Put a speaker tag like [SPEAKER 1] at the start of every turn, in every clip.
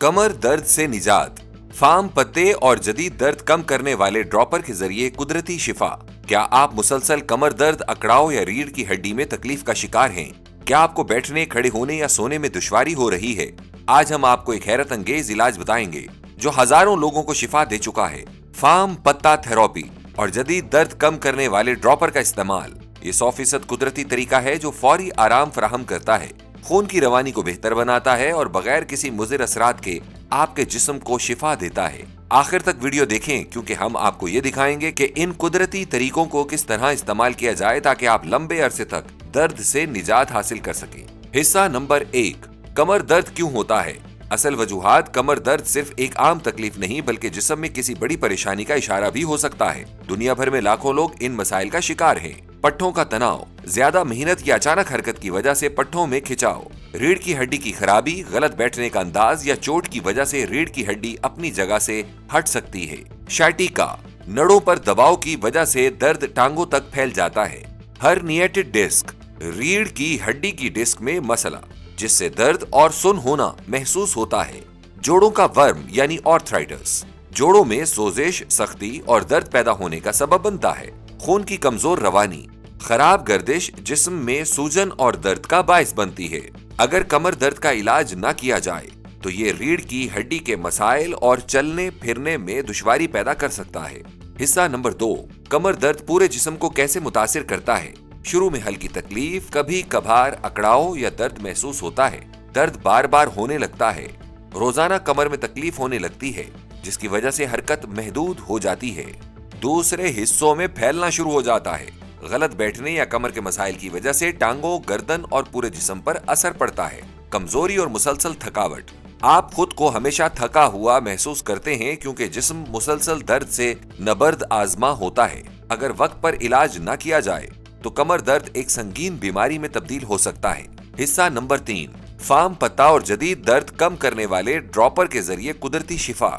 [SPEAKER 1] कमर दर्द से निजात, फार्म पत्ते और जदीद दर्द कम करने वाले ड्रॉपर के जरिए कुदरती शिफा। क्या आप मुसलसल कमर दर्द, अकड़ाव या रीढ़ की हड्डी में तकलीफ का शिकार हैं? क्या आपको बैठने, खड़े होने या सोने में दुश्वारी हो रही है? आज हम आपको एक हैरत अंगेज इलाज बताएंगे जो हजारों लोगों को शिफा दे चुका है। फार्म पत्ता थेरेपी और जदीद दर्द कम करने वाले ड्रॉपर का इस्तेमाल। ये 100% कुदरती तरीका है जो फौरी आराम फराहम करता है, खून की रवानी को बेहतर बनाता है और बगैर किसी मुज़िर असरात के आपके जिस्म को शिफा देता है। आखिर तक वीडियो देखें क्योंकि हम आपको ये दिखाएंगे कि इन कुदरती तरीकों को किस तरह इस्तेमाल किया जाए ताकि आप लंबे अरसे तक दर्द से निजात हासिल कर सकें। हिस्सा नंबर 1, कमर दर्द क्यों होता है? असल वजूहात कमर दर्द सिर्फ एक आम तकलीफ नहीं बल्कि जिस्म में किसी बड़ी परेशानी का इशारा भी हो सकता है। दुनिया भर में लाखों लोग इन मसाइल का शिकार हैं। पट्ठों का तनाव, ज्यादा मेहनत या अचानक हरकत की वजह से पट्ठों में खिंचाव, रीढ़ की हड्डी की खराबी, गलत बैठने का अंदाज या चोट की वजह से रीढ़ की हड्डी अपनी जगह से हट सकती है। शाइटिका, नड़ों पर दबाव की वजह से दर्द टांगों तक फैल जाता है। हर्निएटेड डिस्क, रीढ़ की हड्डी की डिस्क में मसला जिससे दर्द और सुन होना महसूस होता है। जोड़ों का वर्म यानी आर्थराइटिस, जोड़ों में सोजिश, सख्ती और दर्द पैदा होने का सबब बनता है। खून की कमजोर रवानी, खराब गर्दिश जिस्म में सूजन और दर्द का बायस बनती है। अगर कमर दर्द का इलाज न किया जाए तो ये रीढ़ की हड्डी के मसाइल और चलने फिरने में दुश्वारी पैदा कर सकता है। हिस्सा नंबर 2, कमर दर्द पूरे जिस्म को कैसे मुतासिर करता है? शुरू में हल्की तकलीफ, कभी कभार अकड़ाव या दर्द महसूस होता है। दर्द बार बार होने लगता है। रोजाना कमर में तकलीफ होने लगती है जिसकी वजह से हरकत महदूद हो जाती है। दूसरे हिस्सों में फैलना शुरू हो जाता है। गलत बैठने या कमर के मसाइल की वजह से टांगों, गर्दन और पूरे जिस्म पर असर पड़ता है। कमजोरी और मुसलसल थकावट, आप खुद को हमेशा थका हुआ महसूस करते हैं क्योंकि जिस्म मुसलसल दर्द से नबर्द आजमा होता है। अगर वक्त पर इलाज न किया जाए तो कमर दर्द एक संगीन बीमारी में तब्दील हो सकता है। हिस्सा नंबर 3, फार्म पत्ता और जदीद दर्द कम करने वाले ड्रॉपर के जरिए कुदरती शिफा।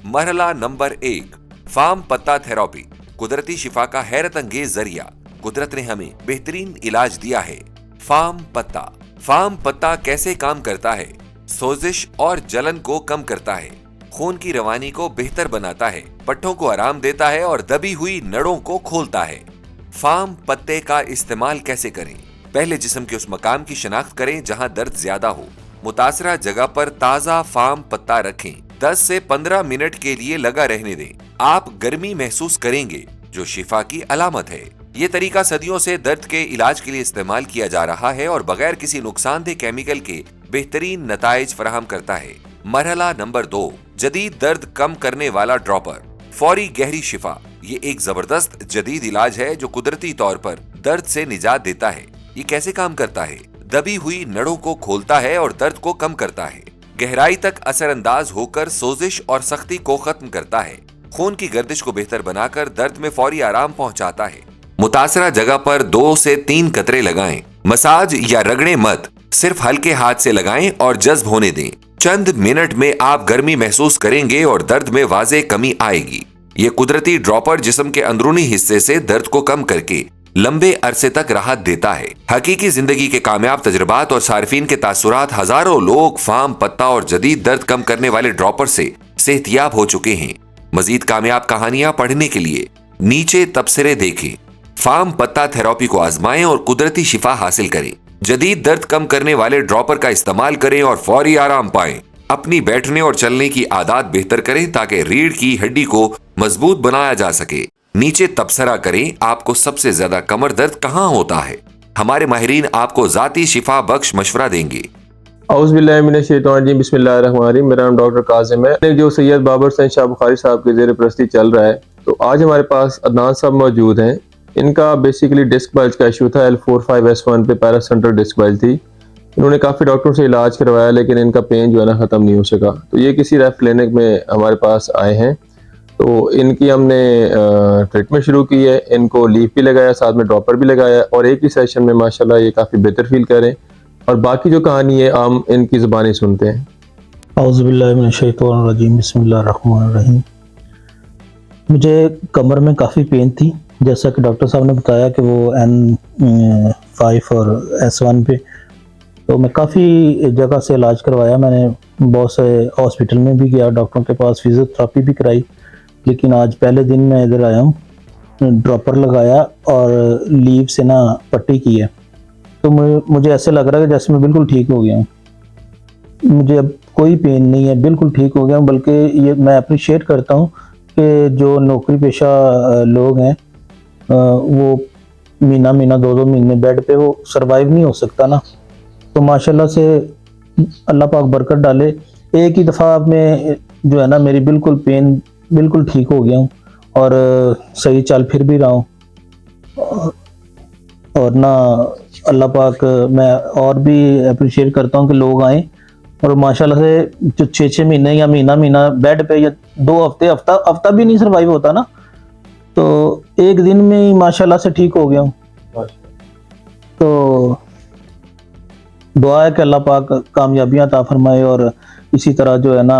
[SPEAKER 1] मरहला नंबर 1, फार्म पत्ता थेरेपी, कुदरती शिफा का हैरत अंगेज जरिया। कुदरत ने हमें बेहतरीन इलाज दिया है। फार्म पत्ता। फार्म पत्ता कैसे काम करता है? सोजिश और जलन को कम करता है, खून की रवानी को बेहतर बनाता है, पट्ठों को आराम देता है और दबी हुई नड़ों को खोलता है। फार्म पत्ते का इस्तेमाल कैसे करें? पहले जिस्म के उस मकाम की शनाख्त करें जहां दर्द ज्यादा हो। मुतासरा जगह पर ताजा फार्म पत्ता रखें। 10 से 15 मिनट के लिए लगा रहने दें। आप गर्मी महसूस करेंगे जो शिफा की अलामत है। ये तरीका सदियों से दर्द के इलाज के लिए इस्तेमाल किया जा रहा है और बगैर किसी नुकसानदेह केमिकल के बेहतरीन नताइज फराहम करता है। मरहला नंबर 2, जदीद दर्द कम करने वाला ड्रॉपर, फौरी गहरी शिफा। ये एक जबरदस्त जदीद इलाज है जो कुदरती तौर पर दर्द से निजात देता है। ये कैसे काम करता है? दबी हुई नड़ों को खोलता है और दर्द को कम करता है। गहराई तक असरअंदाज होकर सोजिश और सख्ती को खत्म करता है। खून की गर्दिश को बेहतर बनाकर दर्द में फौरी आराम पहुंचाता है। मुतासरा जगह पर 2 से 3 कतरे लगाएं। मसाज या रगड़े मत, सिर्फ हल्के हाथ से लगाएं और जज्ब होने दें। चंद मिनट में आप गर्मी महसूस करेंगे और दर्द में वाज़े कमी आएगी। ये कुदरती ड्रॉपर जिस्म के अंदरूनी हिस्से से दर्द को कम करके लंबे अरसे तक राहत देता है। हकीकी जिंदगी के कामयाब तजुर्बात और सार्फिन के तासुरात, हजारों लोग फार्म पत्ता और जदीद दर्द कम करने वाले ड्रॉपर से सेहतियाब हो चुके हैं। मजीद कामयाब कहानियां पढ़ने के लिए नीचे तबसरे देखें। फार्म पत्ता थेरेपी को आजमाएं और कुदरती शिफा हासिल करें। जदीद दर्द कम करने वाले ड्रॉपर का इस्तेमाल करें और फौरी आराम पाएं। अपनी बैठने और चलने की आदत बेहतर करें ताकि रीढ़ की हड्डी को मजबूत बनाया जा सके। नीचे तबसरा करें आपको सबसे ज्यादा कमर दर्द कहाँ होता है। हमारे माहिरीन आपको जाती शिफा बख्श मशवरा देंगे।
[SPEAKER 2] औज़ुबिल्लाहिमिनश्शैतानिर्रजीम, बिस्मिल्लाहिर्रहमानिर्रहीम। मेरा नाम डॉक्टर कासिम है। जो सैयद बाबर हुसैन शाह बुखारी साहब के ज़ेर परस्ती चल रहा है, तो आज हमारे पास अदनान साहब मौजूद हैं। इनका बेसिकली डिस्क बल्ज का इशू था। L45S1 पे पैरासेंट्रल डिस्क बल्ज थी। इन्होंने काफ़ी डॉक्टरों से इलाज करवाया लेकिन इनका पेन जो है ना ख़त्म नहीं हो सका। तो ये किसी रेफ क्लिनिक में हमारे पास आए हैं, तो इनकी हमने ट्रीटमेंट शुरू की है। इनको लीफ भी लगाया, साथ में ड्रॉपर भी लगाया और एक ही सेशन में माशाल्लाह ये काफ़ी बेहतर फील कर रहे हैं। और बाकी जो कहानी है हम इनकी ज़ुबानी सुनते हैं।
[SPEAKER 3] औज़ुबिल्लाहिमिनश्शैतानिर्रजीम, बिस्मिल्लाहिर्रहमानिर्रहीम। मुझे कमर में काफ़ी पेन थी, जैसा कि डॉक्टर साहब ने बताया कि वो N5 और S1 पे تو میں کافی جگہ سے علاج کروایا، میں نے بہت سے ہاسپٹل میں بھی گیا، ڈاکٹروں کے پاس فزیو تھراپی بھی کرائی، لیکن آج پہلے دن میں ادھر آیا ہوں، ڈراپر لگایا اور لیو سے نا پٹی کی ہے، تو مجھے ایسے لگ رہا ہے کہ جیسے میں بالکل ٹھیک ہو گیا ہوں، مجھے اب کوئی پین نہیں ہے، بالکل ٹھیک ہو گیا ہوں۔ بلکہ یہ میں اپریشیٹ کرتا ہوں کہ جو نوکری پیشہ لوگ ہیں وہ مہینہ 2 مہینے بیڈ پہ وہ سروائیو نہیں ہو سکتا نا، تو ماشاءاللہ سے اللہ پاک برکت ڈالے، ایک ہی دفعہ میں جو ہے نا میری بالکل پین بالکل ٹھیک ہو گیا ہوں اور صحیح چل پھر بھی رہا ہوں، اور نہ اللہ پاک میں اور بھی اپریشیٹ کرتا ہوں کہ لوگ آئیں اور ماشاءاللہ سے جو 6 مہینے یا مہینہ بیڈ پہ یا 2 ہفتے ہفتہ بھی نہیں سروائیو ہوتا نا، تو ایک دن میں ہی ماشاءاللہ سے ٹھیک ہو گیا ہوں۔ تو دعا ہے کہ اللہ پاک کامیابیاں عطا فرمائے اور اسی طرح جو ہے نا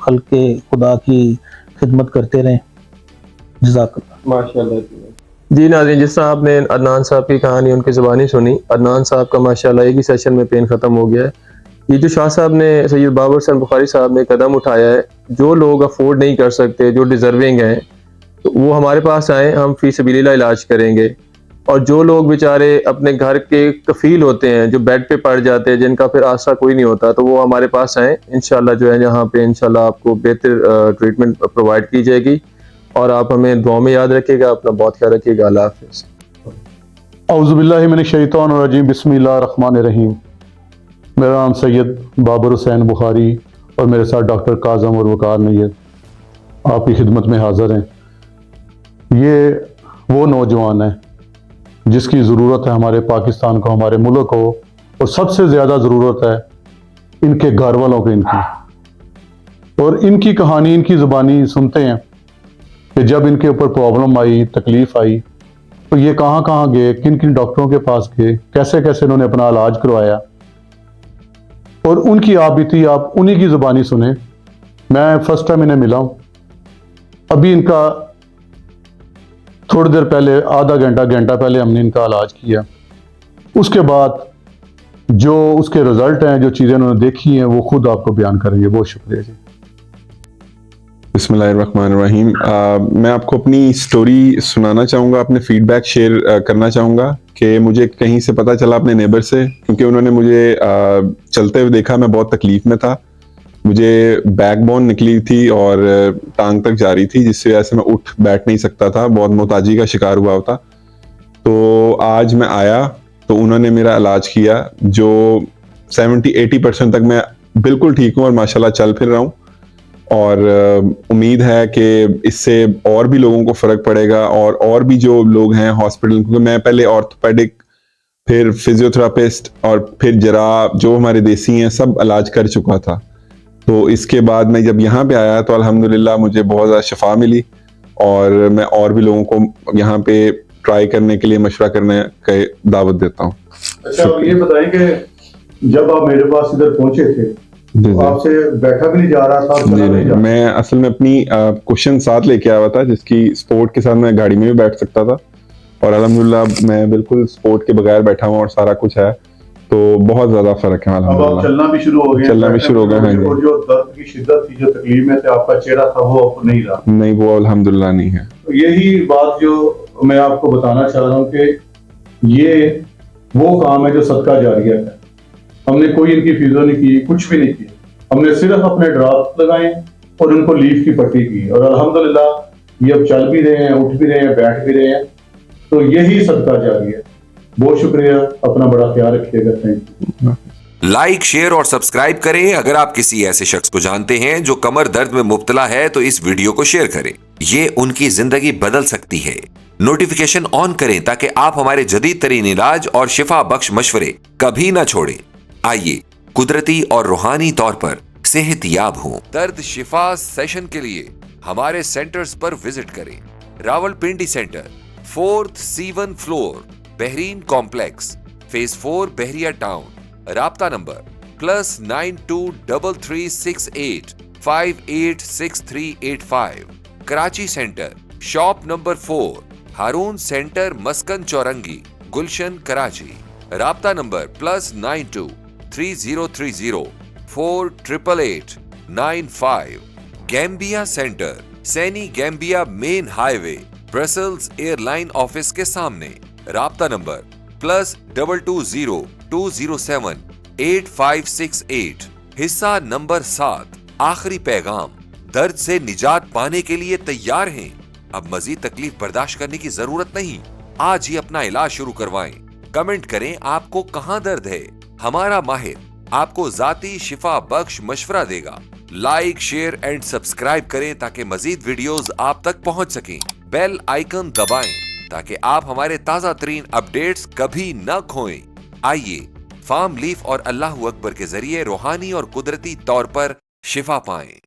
[SPEAKER 3] خلق خدا کی خدمت کرتے رہیں۔ جزاک اللہ۔
[SPEAKER 2] ماشاءاللہ جی ناظرین، جس طرح آپ نے عدنان صاحب کی کہانی ان کی زبانی سنی، عدنان صاحب کا ماشاءاللہ ایک ہی سیشن میں پین ختم ہو گیا ہے۔ یہ جو شاہ صاحب نے سید بابر حسین بخاری صاحب نے قدم اٹھایا ہے، جو لوگ افورڈ نہیں کر سکتے، جو ڈیزرونگ ہیں، تو وہ ہمارے پاس آئیں، ہم فی سبیل اللہ علاج کریں گے۔ اور جو لوگ بیچارے اپنے گھر کے کفیل ہوتے ہیں، جو بیڈ پہ پڑ جاتے ہیں، جن کا پھر آسرا کوئی نہیں ہوتا، تو وہ ہمارے پاس آئیں، انشاءاللہ جو ہے یہاں پہ انشاءاللہ آپ کو بہتر ٹریٹمنٹ پرووائڈ کی جائے گی، اور آپ ہمیں دعاؤں میں یاد رکھیے گا۔ اپنا بہت خیال رکھیے گا۔ اللہ حافظ۔
[SPEAKER 4] اعوذ باللہ من الشیطان الرجیم، بسم اللہ الرحمن الرحیم۔ میرا نام سید بابر حسین بخاری اور میرے ساتھ ڈاکٹر کاظم اور وقار نیت آپ کی خدمت میں حاضر ہیں۔ یہ وہ نوجوان ہیں جس کی ضرورت ہے ہمارے پاکستان کو، ہمارے ملک کو، اور سب سے زیادہ ضرورت ہے ان کے گھر والوں کو، ان کی، اور ان کی کہانی، ان کی زبانی سنتے ہیں کہ جب ان کے اوپر پرابلم آئی، تکلیف آئی، تو یہ کہاں کہاں گئے، کن کن ڈاکٹروں کے پاس گئے، کیسے کیسے انہوں نے اپنا علاج کروایا، اور ان کی آپ بیتی آپ انہی کی زبانی سنیں۔ میں فرسٹ ٹائم انہیں ملا ہوں، ابھی ان کا تھوڑی دیر پہلے، آدھا گھنٹہ پہلے ہم نے ان کا علاج کیا۔ اس کے بعد جو اس کے رزلٹ ہیں، جو چیزیں انہوں نے دیکھی ہیں، وہ خود آپ کو بیان کریں گے۔ بہت شکریہ جی۔
[SPEAKER 5] بسم اللہ الرحمن الرحیم۔ میں آپ کو اپنی سٹوری سنانا چاہوں گا، اپنے فیڈ بیک شیئر کرنا چاہوں گا کہ مجھے کہیں سے پتہ چلا اپنے نیبر سے، کیونکہ انہوں نے مجھے چلتے ہوئے دیکھا، میں بہت تکلیف میں تھا، مجھے بیک بون نکلی تھی اور ٹانگ تک جا رہی تھی، جس کی وجہ سے میں اٹھ بیٹھ نہیں سکتا تھا، بہت محتاجی کا شکار ہوا ہوتا۔ تو آج میں آیا تو انہوں نے میرا علاج کیا، جو 70-80% تک میں بالکل ٹھیک ہوں اور ماشاءاللہ چل پھر رہا ہوں، اور امید ہے کہ اس سے اور بھی لوگوں کو فرق پڑے گا، اور بھی جو لوگ ہیں ہاسپٹل، کیونکہ میں پہلے آرتھوپیڈک، پھر فزیو تھراپسٹ اور پھر جراح، جو ہمارے دیسی ہیں، سب علاج کر چکا تھا۔ تو اس کے بعد میں جب یہاں پہ آیا تو الحمدللہ مجھے بہت زیادہ شفا ملی، اور میں اور بھی لوگوں کو یہاں پہ ٹرائی کرنے کے لیے مشورہ کرنے کا دعوت دیتا ہوں۔
[SPEAKER 4] اچھا، یہ بتائیں کہ جب آپ میرے پاس ادھر پہنچے تھے، آپ سے بیٹھا بھی نہیں جا رہا تھا، چلا نہیں جا رہا۔
[SPEAKER 5] میں اصل میں اپنی کوشن ساتھ لے کے آیا تھا، جس کی سپورٹ کے ساتھ میں گاڑی میں بھی بیٹھ سکتا تھا، اور الحمدللہ میں بالکل سپورٹ کے بغیر بیٹھا ہوں اور سارا کچھ ہے، تو بہت زیادہ فرق ہے
[SPEAKER 4] اب آپ
[SPEAKER 5] الحمدللہ۔
[SPEAKER 4] چلنا بھی شروع ہو گئے،
[SPEAKER 5] چلنا بھی شروع ہو گئے ہیں،
[SPEAKER 4] اور جو درد کی شدت تھی، جو تکلیف میں تھے، آپ کا چہرہ تھا، وہ اب نہیں رہا۔
[SPEAKER 5] نہیں، وہ الحمدللہ نہیں ہے۔
[SPEAKER 4] یہی بات جو میں آپ کو بتانا چاہ رہا ہوں کہ یہ وہ کام ہے جو صدقہ جاریہ ہے۔ ہم نے کوئی ان کی فیزو نہیں کی، کچھ بھی نہیں کیا، ہم نے صرف اپنے ڈراپ لگائے اور ان کو لیف کی پٹی کی، اور الحمدللہ یہ اب چل بھی رہے ہیں، اٹھ بھی رہے ہیں، بیٹھ بھی رہے ہیں، تو یہی صدقہ جاریہ ہے۔ بہت شکریہ، اپنا بڑا خیال رکھیے گا۔ Thank you.
[SPEAKER 1] لائک، شیئر اور سبسکرائب کریں۔ اگر آپ کسی ایسے شخص کو جانتے ہیں جو کمر درد میں مبتلا ہے تو اس ویڈیو کو شیئر کریں، یہ ان کی زندگی بدل سکتی ہے۔ نوٹیفیکیشن آن کریں تاکہ آپ ہمارے جدید ترین علاج اور شفا بخش مشورے کبھی نہ چھوڑیں۔ آئیے قدرتی اور روحانی طور پر صحت یاب ہوں۔ درد شفا سیشن کے لیے ہمارے سینٹرز پر وزٹ کریں۔ Rawalpindi centre, 4th C1 floor, Bahrain complex, phase 4، Bahria town. رابطہ number +923368586385۔ Karachi centre, shop number 4، Haroon centre, Maskan Chowrangi, Gulshan, Karachi. رابطہ نمبر +92 3030-4888-95। गैम्बिया सेंटर, सैनी Gambia main highway, Brussels airline office के सामने। राब्ता नंबर +22207-8568। हिस्सा नंबर 7, आखिरी पैगाम। दर्द से निजात पाने के लिए तैयार हैं? अब मजीद तकलीफ बर्दाश्त करने की जरूरत नहीं। आज ही अपना इलाज शुरू करवाएं। कमेंट करें आपको कहां दर्द है। हमारा माहिर आपको जाती शिफा बख्श मशवरा देगा। लाइक, शेयर एंड सब्सक्राइब करें ताकि मजीद वीडियोस आप तक पहुंच सकें। बेल आइकन दबाएं ताकि आप हमारे ताजा तरीन अपडेट्स कभी न खोएं। आइए फार्म लीफ और अल्लाह अकबर के जरिए रूहानी और कुदरती तौर पर शिफा पाएं।